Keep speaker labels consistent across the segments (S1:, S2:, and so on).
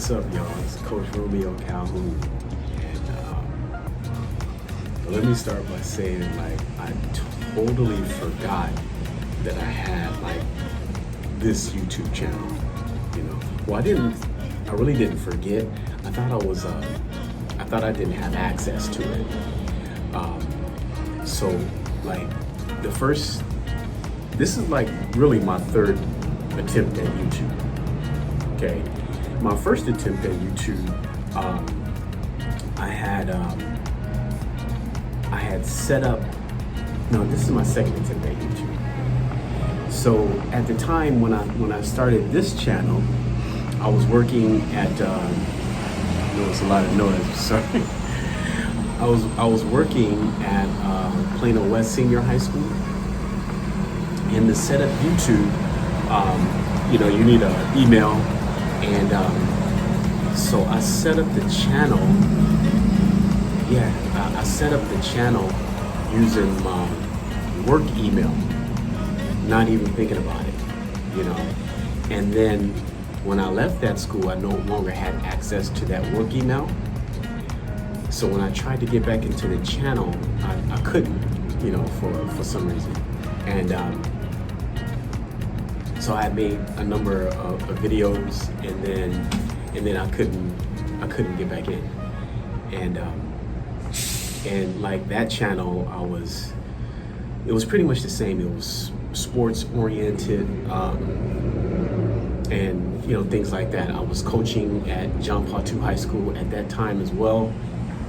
S1: What's up, y'all? It's Coach Romeo Calhoun. And let me start by saying, like, I totally forgot that I had, like, this YouTube channel, you know. Well, I really didn't forget. I thought I didn't have access to it. So, like, this is like really my third attempt at YouTube, okay? My first attempt at YouTube, I had set up, no, this is my second attempt at YouTube. So at the time when I started this channel, I was working at, there was a lot of noise, sorry. I was working at Plano West Senior High School, and to set up YouTube, you know, you need an email, and so I set up the channel. I set up the channel using my work email, not even thinking about it, you know. And then when I left that school, I no longer had access to that work email. So when I tried to get back into the channel, I couldn't, you know, for some reason. And so I made a number of videos, and then I couldn't get back in. And like that channel, it was pretty much the same. It was sports oriented, and you know, things like that. I was coaching at John Paul II High School at that time as well,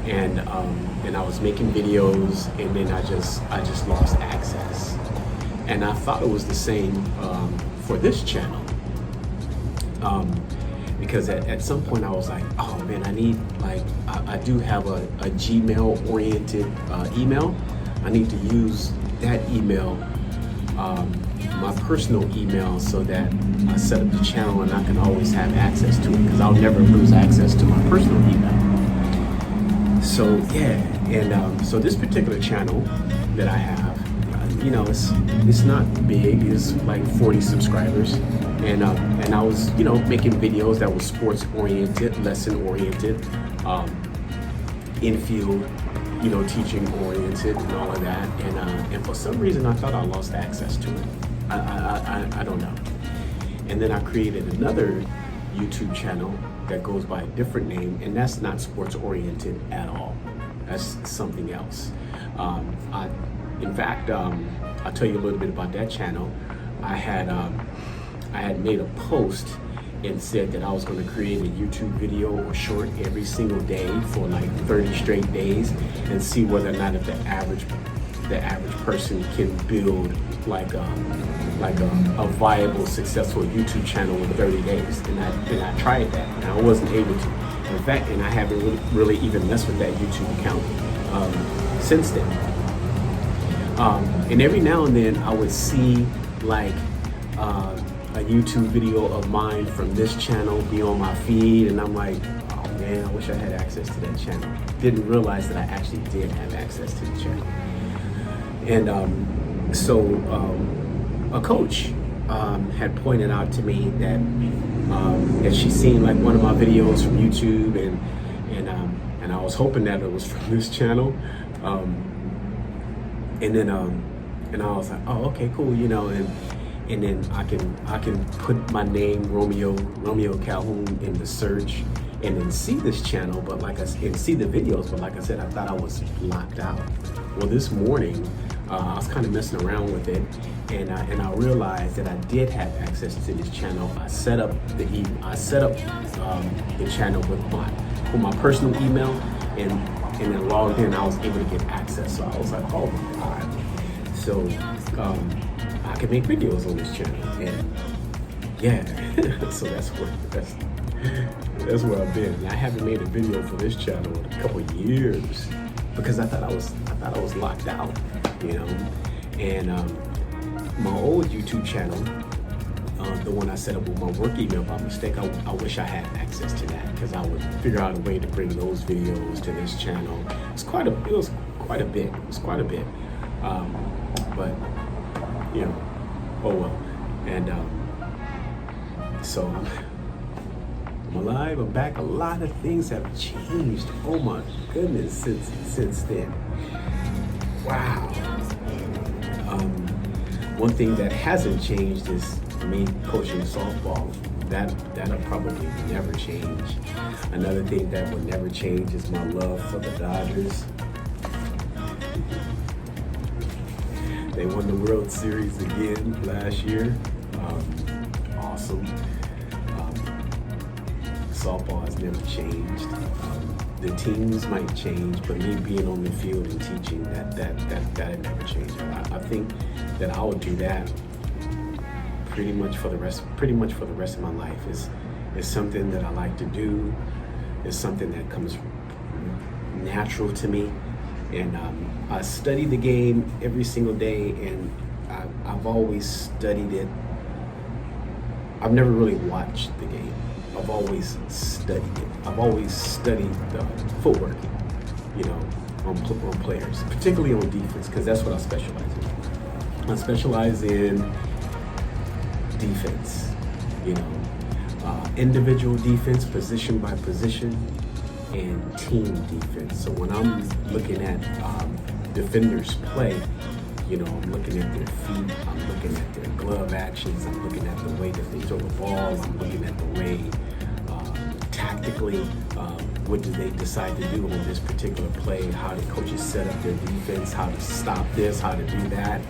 S1: and I was making videos, and then I just lost access. And I thought it was the same for this channel, because at some point I was like, oh man, I need, like, I do have a Gmail oriented email. I need to use that email, my personal email, so that I set up the channel and I can always have access to it, because I'll never lose access to my personal email. So yeah, and so this particular channel that I have, you know, it's not big. It's like 40 subscribers, and I was, you know, making videos that was sports oriented, lesson oriented, infield, you know, teaching oriented, and all of that. And for some reason, I thought I lost access to it. I don't know. And then I created another YouTube channel that goes by a different name, and that's not sports oriented at all. That's something else. In fact, I'll tell you a little bit about that channel. I had made a post and said that I was going to create a YouTube video or short every single day for like 30 straight days, and see whether or not if the average person can build like a viable, successful YouTube channel in 30 days. And I tried that, and I wasn't able to. In fact, and I haven't really even messed with that YouTube account since then. And every now and then I would see like a YouTube video of mine from this channel be on my feed, and I'm like, oh man, I wish I had access to that channel. Didn't realize that I actually did have access to the channel. And so a coach had pointed out to me that she's seen like one of my videos from YouTube, and I was hoping that it was from this channel. And I was like, oh, okay, cool, you know, and then I can put my name, Romeo Calhoun, in the search, and then see this channel, and see the videos. But like I said, I thought I was locked out. Well, this morning I was kind of messing around with it, and I realized that I did have access to this channel. I set up the channel with my personal email, and then logged in. I was able to get access. So I was like, oh my God. So I can make videos on this channel, and yeah, so that's where I've been. I haven't made a video for this channel in a couple of years, because I thought I was locked out, you know. And my old YouTube channel, the one I set up with my work email by mistake, I wish I had access to that, because I would figure out a way to bring those videos to this channel. It was quite a bit. But you know, oh well. And so I'm alive. I'm back. A lot of things have changed. Oh my goodness, since then. Wow. One thing that hasn't changed is me coaching softball. That'll probably never change. Another thing that will never change is my love for the Dodgers. They won the World Series again last year. Awesome. Softball has never changed. The teams might change, but me being on the field and teaching, that never changed. I think that I would do that pretty much for the rest of my life. It's something that I like to do. It's something that comes natural to me, and I study the game every single day, and I've always studied it. I've never really watched the game. I've always studied it. I've always studied the footwork, on players, particularly on defense, because that's what I specialize in. I specialize in defense, individual defense, position by position, and team defense. So when I'm looking at defenders play, I'm looking at their feet, I'm looking at their glove actions, I'm looking at the way that they throw the ball, I'm looking at the way tactically, what do they decide to do on this particular play, how the coaches set up their defense, how to stop this, how to do that.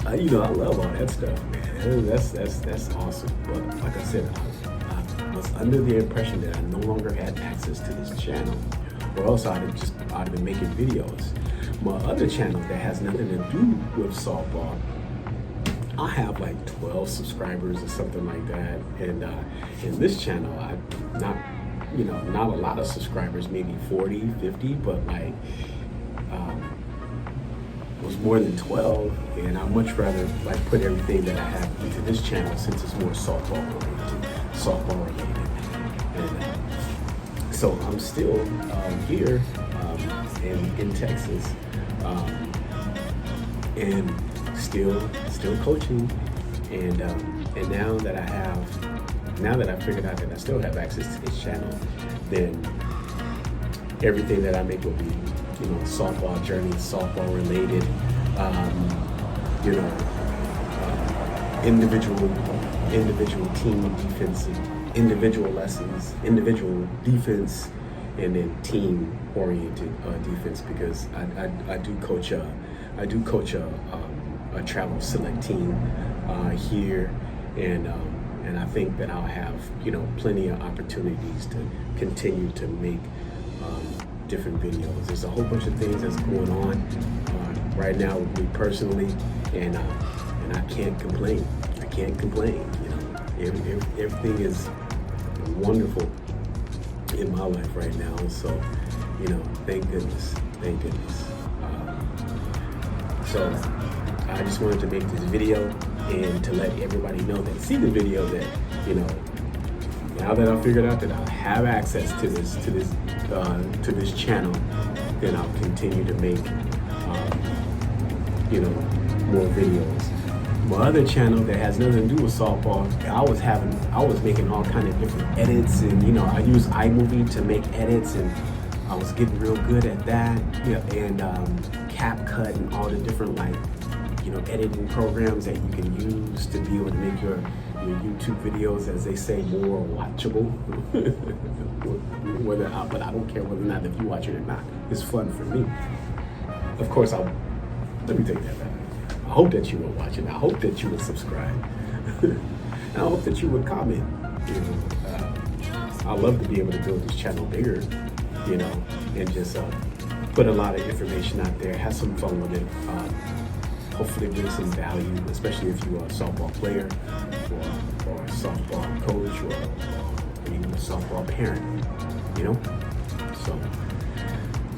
S1: I love all that stuff, man. That's awesome. But like I said, I was under the impression that I no longer had access to this channel, or else I'd have been making videos. My other channel that has nothing to do with softball, I have like 12 subscribers or something like that. And in this channel, I've not a lot of subscribers, maybe 40, 50, but like was more than 12. And I'd much rather like put everything that I have into this channel since it's more softball related. And so I'm still here in Texas. And still coaching, and now that I figured out that I still have access to this channel, then everything that I make will be, softball journey, softball related, individual team defense, individual lessons, individual defense, and then team oriented defense, because I do coach a travel select team here, and I think that I'll have plenty of opportunities to continue to make different videos. There's a whole bunch of things that's going on right now with me personally, and I can't complain. Everything is wonderful in my life right now. So thank goodness. So I just wanted to make this video and to let everybody know that see the video that now that I figured out that I have access to this channel, then I'll continue to make more videos. My other channel that has nothing to do with softball, I was making all kind of different edits, and I use iMovie to make edits, and I was getting real good at that, and CapCut and all the different editing programs that you can use to be able to make your YouTube videos, as they say, more watchable. But I don't care whether or not if you watch it or not. It's fun for me. Of course, let me take that back. I hope that you will watch it. I hope that you would subscribe. And I hope that you would comment. I love to be able to build this channel bigger, and just put a lot of information out there, have some fun with it. Hopefully bring some value, especially if you're a softball player or a softball coach or even a softball parent,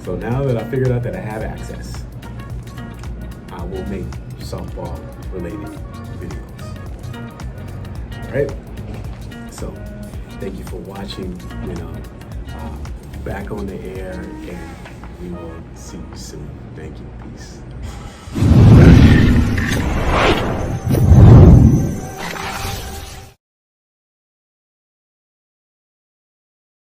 S1: So now that I figured out that I have access, I will make softball related videos. All right. So thank you for watching. Back on the air, and we will see you soon. Thank you. Peace.